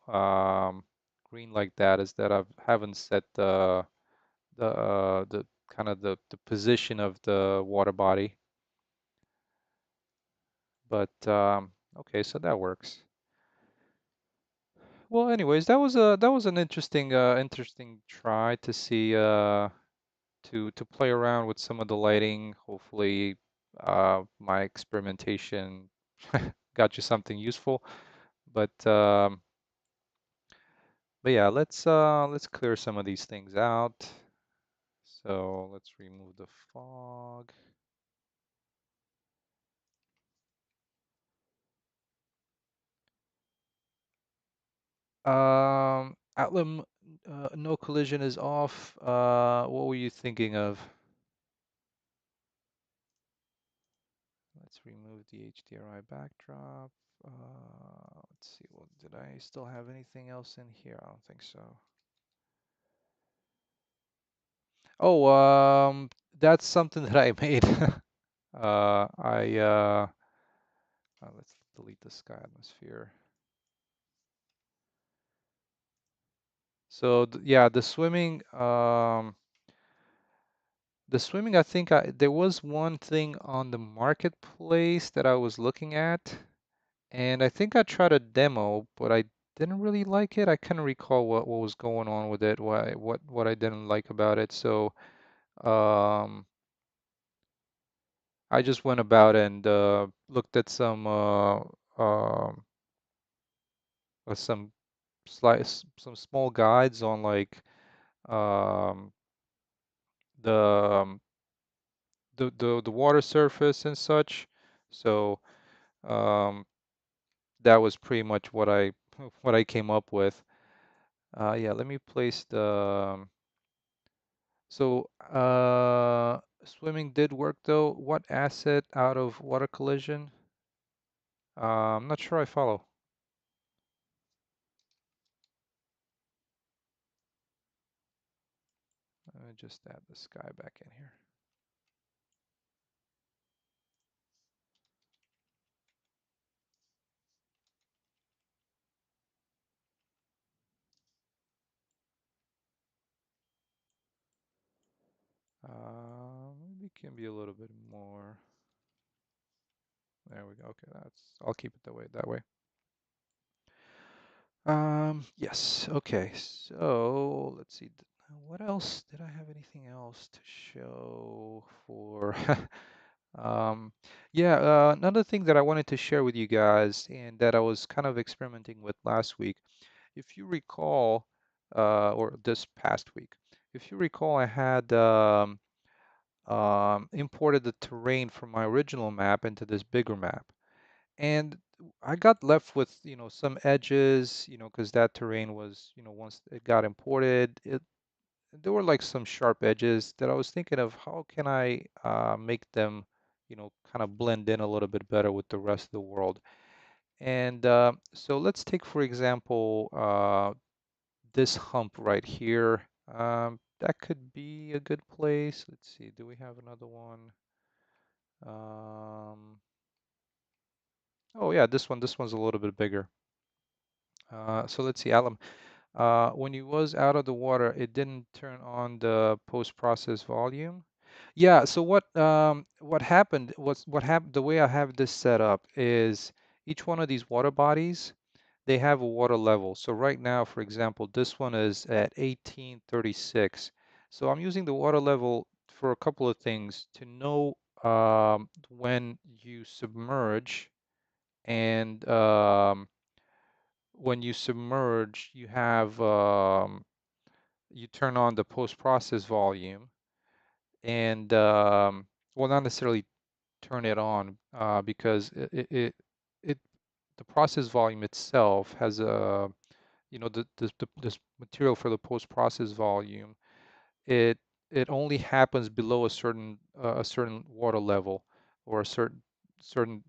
green like that is that I haven't set the kind of the position of the water body. But okay, so that works. Well, anyways, that was an interesting try to see to play around with some of the lighting. Hopefully, my experimentation got you something useful. But but yeah, let's clear some of these things out. So let's remove the fog. Outlim, no collision is off. What were you thinking of? Let's remove the HDRI backdrop. Let's see, what did I still have anything else in here? I don't think so. Oh, that's something that I made. I let's delete the sky atmosphere. So yeah, the swimming, I think there was one thing on the marketplace that I was looking at, and I think I tried a demo, but I didn't really like it. I can't recall what was going on with it, what I didn't like about it. So um, I just went about and looked at um, some some small guides on like um, the the water surface and such. So um, that was pretty much what I what I came up with. Yeah, let me place the so swimming did work though. What asset out of water collision? I'm not sure I follow. Let me just add the sky back in here. Maybe it can be a little bit more. There we go. Okay, I'll keep it that way. Yes. Okay. So let's see. What else? Did I have anything else to show for? Um, yeah, another thing that I wanted to share with you guys and that I was kind of experimenting with last week. If you recall, or this past week, if you recall, I had imported the terrain from my original map into this bigger map. And I got left with, some edges, because that terrain was, once it got imported, there were like some sharp edges that I was thinking of how can I make them, kind of blend in a little bit better with the rest of the world. And so let's take, for example, this hump right here. That could be a good place. Let's see, do we have another one? Um, oh yeah, this one's a little bit bigger. So let's see, Alan. When he was out of the water, it didn't turn on the post-process volume. Yeah, so what happened was what happened the way I have this set up is each one of these water bodies, they have a water level. So right now, for example, this one is at 1836. So I'm using the water level for a couple of things to know when you submerge and when you submerge, you turn on the post-process volume and well, not necessarily turn it on because it the process volume itself has a this material for the post-process volume. It it only happens below a certain water level or a certain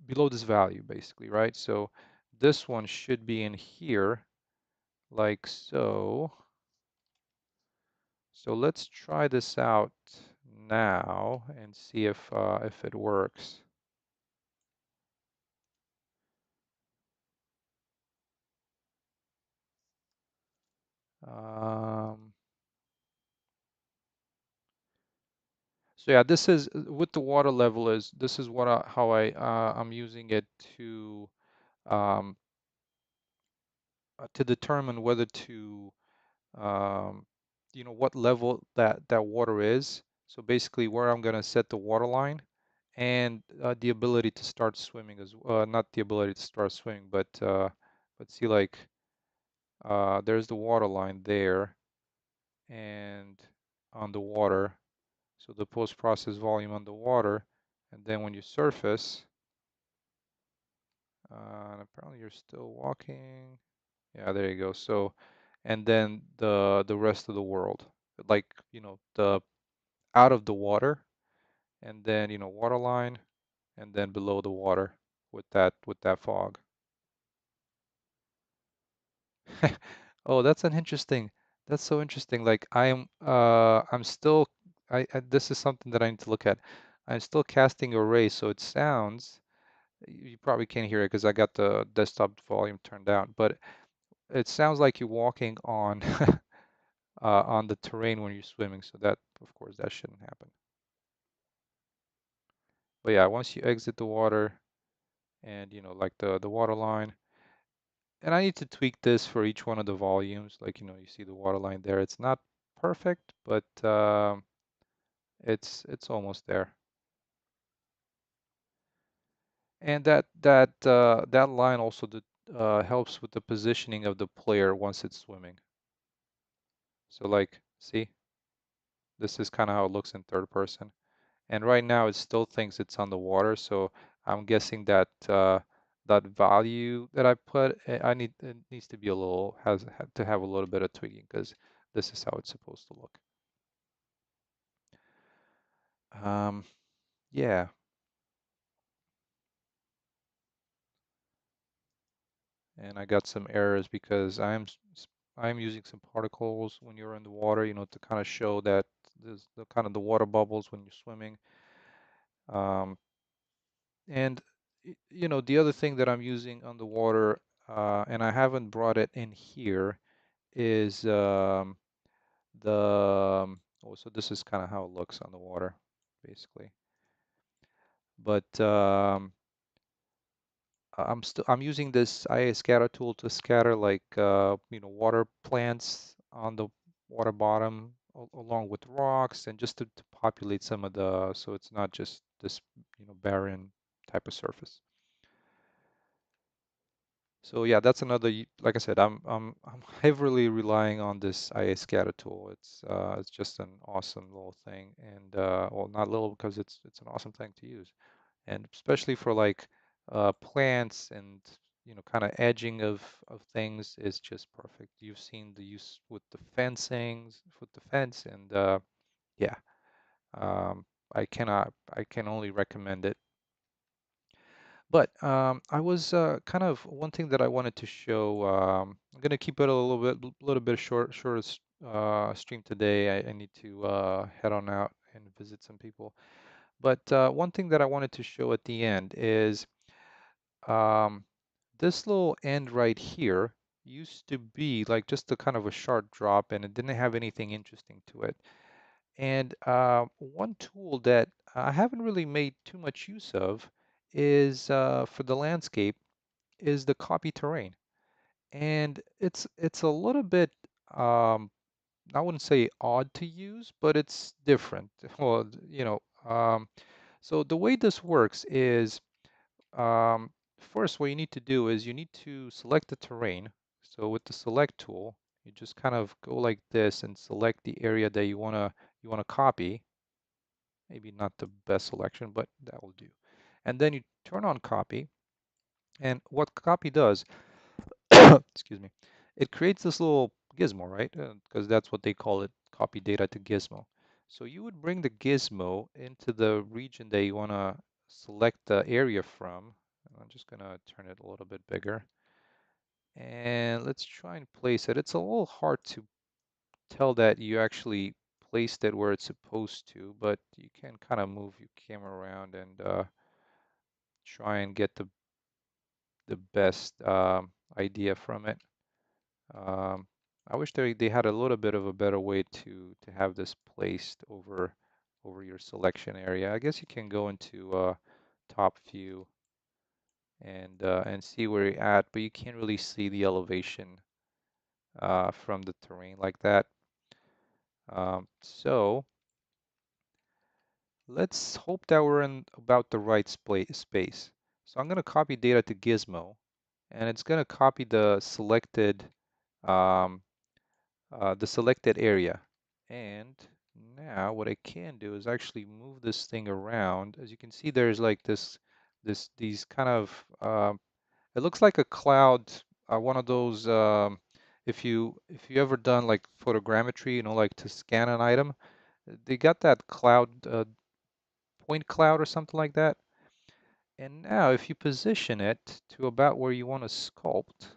below this value basically, right? So this one should be in here like so. So let's try this out now and see if it works. Um, so yeah, this is with the water level is this is how I'm using it um, to determine whether to um, what level that water is. So basically where I'm going to set the water line and the ability to start swimming not the ability to start swimming, but see like there's the water line there and on the water. So the post-process volume on the water, and then when you surface, and apparently you're still walking. Yeah, there you go. So, and then the rest of the world, like the out of the water, and then water line, and then below the water with that fog. Oh, that's an interesting. That's so interesting. Like I'm still, this is something that I need to look at. I'm still casting a ray, so it sounds, you probably can't hear it because I got the desktop volume turned down, but it sounds like you're walking on on the terrain when you're swimming. So that, of course, that shouldn't happen. But yeah, once you exit the water and like the water line, and I need to tweak this for each one of the volumes. Like you see the water line there. It's not perfect, but it's almost there. And that line also helps with the positioning of the player once it's swimming. So like, see, this is kind of how it looks in third person. And right now it still thinks it's on the water, so I'm guessing that that value that I put, it needs to be a little to have a little bit of tweaking because this is how it's supposed to look. Um, yeah, and I got some errors because I'm using some particles when you're in the water, to kind of show that there's the kind of the water bubbles when you're swimming. Um, and the other thing that I'm using on the water, and I haven't brought it in here, is oh, so this is kind of how it looks on the water, basically. But I'm using this IA scatter tool to scatter like water plants on the water bottom along with rocks and just to populate some of so it's not just this barren type of surface. So yeah, that's another like I said, I'm heavily relying on this IA scatter tool. It's just an awesome little thing, and well, not little because it's an awesome thing to use, and especially for like plants and kind of edging of things is just perfect. You've seen the use with the with the fence, and yeah, um, I can only recommend it. But I was kind of one thing that I wanted to show. I'm gonna keep it a little bit shorter stream today. I need to head on out and visit some people. But one thing that I wanted to show at the end is um, this little end right here used to be like just a kind of a sharp drop, and it didn't have anything interesting to it. And one tool that I haven't really made too much use of is for the landscape is the copy terrain. And it's a little bit um, I wouldn't say odd to use, but it's different. Well, so the way this works is um, first what you need to do is you need to select the terrain. So with the select tool, you just kind of go like this and select the area that you wanna copy. Maybe not the best selection, but that will do. And then you turn on copy. And what copy does, excuse me, it creates this little gizmo, right? Because that's what they call it, copy data to gizmo. So you would bring the gizmo into the region that you want to select the area from. I'm just going to turn it a little bit bigger. And let's try and place it. It's a little hard to tell that you actually placed it where it's supposed to, but you can kind of move your camera around and try and get the best idea from it. Um, I wish they had a little bit of a better way to have this placed over your selection area. I guess you can go into top view and see where you're at, but you can't really see the elevation from the terrain like that. So let's hope that we're in about the right space. So I'm going to copy data to Gizmo, and it's going to copy um, the selected area. And now what I can do is actually move this thing around. As you can see, there's like these kind of, it looks like a cloud, one of those, if you ever done like photogrammetry, like to scan an item, they got that cloud, point cloud or something like that. And now if you position it to about where you want to sculpt,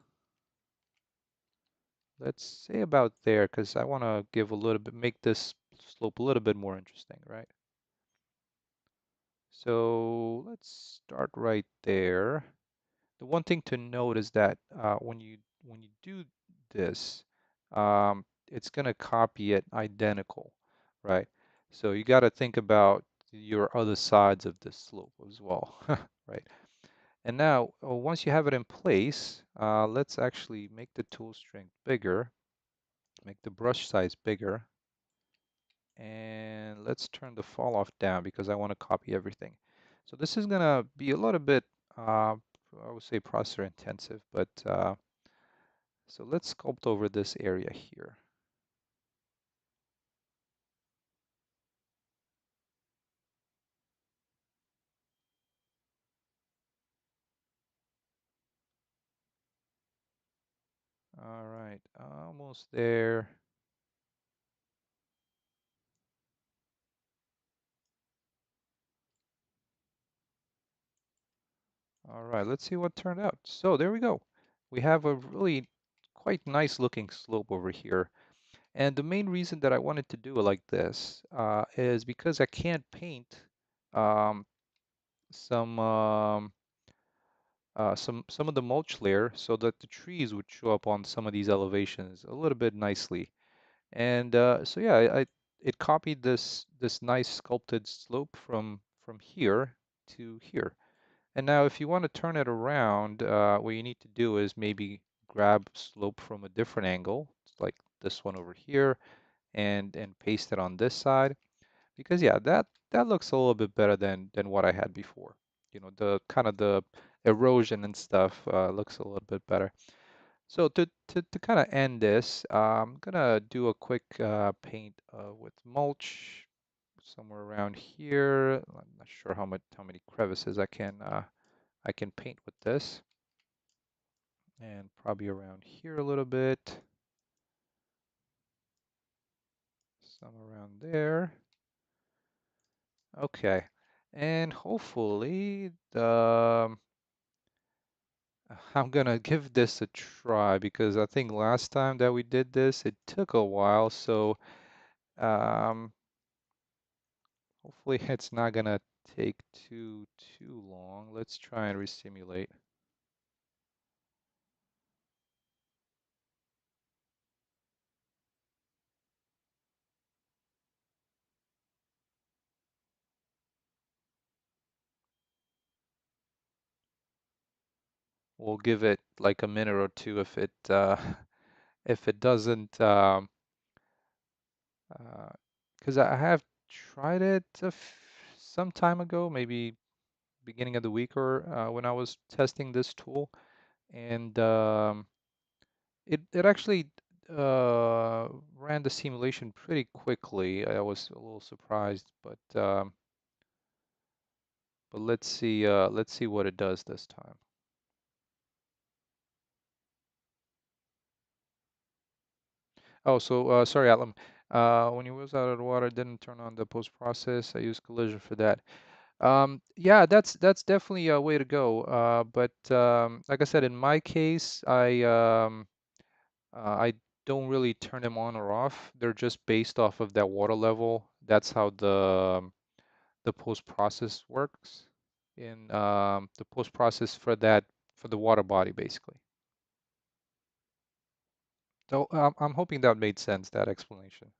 let's say about there, because I want to give a little bit, make this slope a little bit more interesting, right? So let's start right there. The one thing to note is that when you do this, it's going to copy it identical, right? So you got to think about your other sides of this slope as well, right? And now, once you have it in place, let's actually make the tool strength bigger, make the brush size bigger, and let's turn the fall off down because I want to copy everything. So this is going to be a little bit, I would say processor intensive, but so let's sculpt over this area here. All right, almost there. All right, let's see what turned out. So there we go. We have a really quite nice looking slope over here. And the main reason that I wanted to do it like this is because I can't paint um, some some of the mulch layer so that the trees would show up on some of these elevations a little bit nicely. And so yeah, it copied this nice sculpted slope from here to here. And now if you want to turn it around, what you need to do is maybe grab slope from a different angle, like this one over here, and paste it on this side. Because yeah, that looks a little bit better than what I had before. You know, the kind of the erosion and stuff looks a little bit better. So to kind of end this, I'm gonna do a quick paint with mulch somewhere around here. I'm not sure how many crevices I can paint with this, and probably around here a little bit, some around there. Okay, and hopefully the I'm gonna give this a try because I think last time that we did this, it took a while. So um, hopefully it's not gonna take too long. Let's try and resimulate. We'll give it like a minute or two if it doesn't because I have tried it some time ago, maybe beginning of the week or when I was testing this tool, and it actually uh, ran the simulation pretty quickly. I was a little surprised, but let's see what it does this time. Oh, so sorry, Atlam. When your wheels out of the water, didn't turn on the post process. I used collision for that. Yeah, that's definitely a way to go. But like I said, in my case, I don't really turn them on or off. They're just based off of that water level. That's how the post process works in the post process for that for the water body basically. So I'm hoping that made sense, that explanation.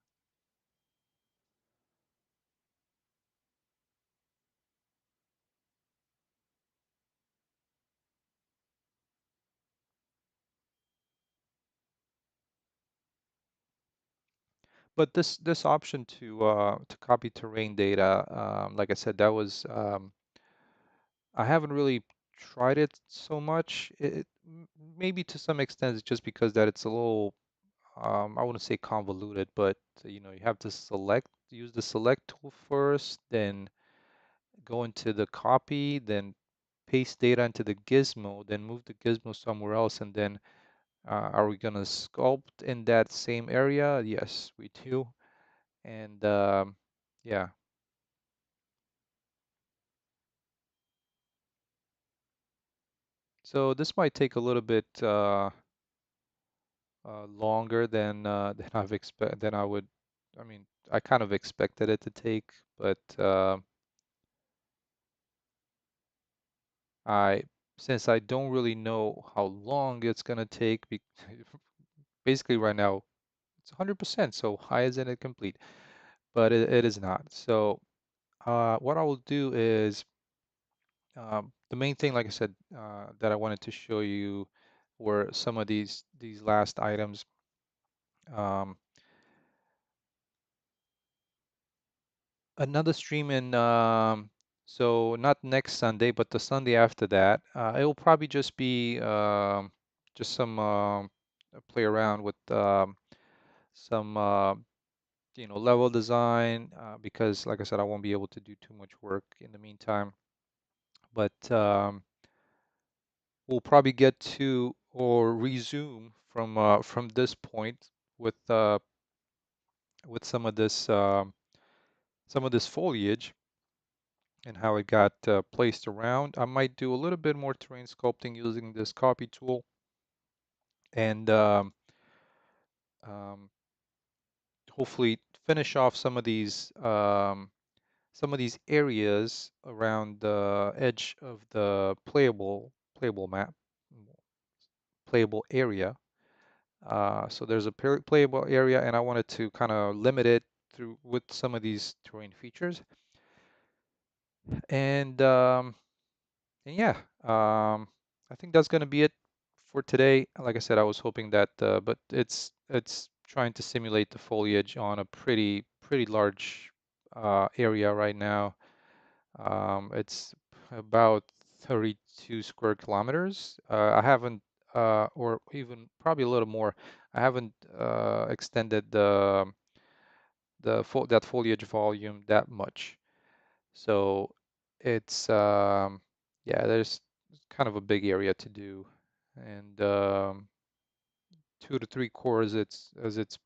But this option to copy terrain data, like I said, that was I haven't really tried it so much. Maybe to some extent it's just because that it's a little I wouldn't say convoluted, but you know, you have to use the select tool first, then go into the copy, then paste data into the gizmo, then move the gizmo somewhere else, and then are we gonna sculpt in that same area? Yes, we do. And yeah, so this might take a longer than than I would. I mean, I kind of expected it to take, but I since I don't really know how long it's gonna take, basically right now it's 100%. So why isn't it complete? But it is not. So what I will do is the main thing, like I said, that I wanted to show you were some of these last items. Um, Another stream in so not next Sunday, but the Sunday after that. It will probably just be just some play around with some level design because, like I said, I won't be able to do too much work in the meantime. But we'll probably get to or resume from this point with some of this foliage and how it got placed around. I might do a little bit more terrain sculpting using this copy tool and um, hopefully finish off some of these areas around the edge of the playable map, playable area. So there's a playable area, and I wanted to kind of limit it through with some of these terrain features. And yeah, I think that's going to be it for today. Like I said, I was hoping that, but it's trying to simulate the foliage on a pretty large area right now. It's about 32 square kilometers. I haven't, or even probably a little more. I haven't extended that foliage volume that much. So it's yeah, there's kind of a big area to do, and 2 to 3 cores. It's as it's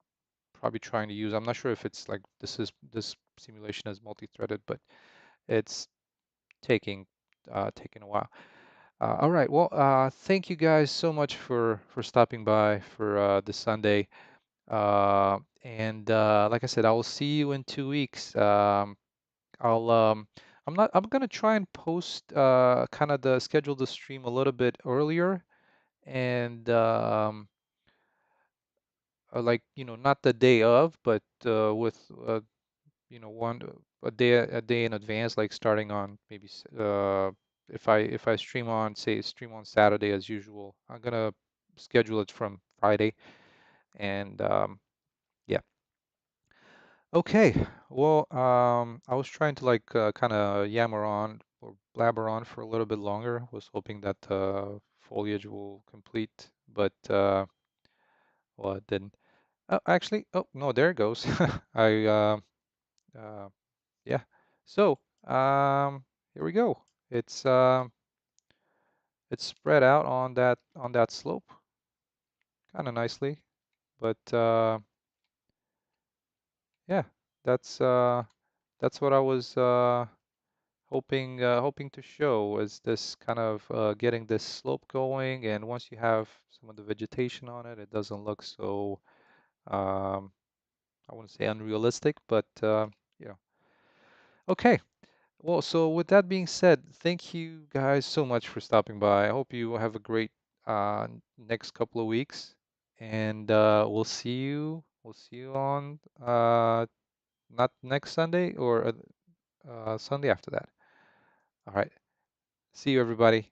probably trying to use. I'm not sure if it's like this simulation is multi-threaded, but it's taking taking a while. All right. Well, thank you guys so much for stopping by for this Sunday. And like I said, I will see you in 2 weeks. I'll I'm gonna try and post kind of the schedule the stream a little bit earlier and like not the day of, but with one a day in advance, like starting on maybe if I stream on say stream on Saturday as usual, I'm gonna schedule it from Friday and yeah. Okay, well, I was trying to like kind of yammer on or blabber on for a little bit longer. Was hoping that foliage will complete, but well, it didn't. Oh, actually, oh no, there it goes. I uh, yeah. So here we go. It's it's spread out on that slope kind of nicely, but yeah, that's uh that's what I was hoping to show is this kind of getting this slope going, and once you have some of the vegetation on it, it doesn't look so I wouldn't say unrealistic, but yeah. Okay. Well, so with that being said, thank you guys so much for stopping by. I hope you have a great next couple of weeks, and we'll see you on not next Sunday or Sunday after that. All right. See you, everybody.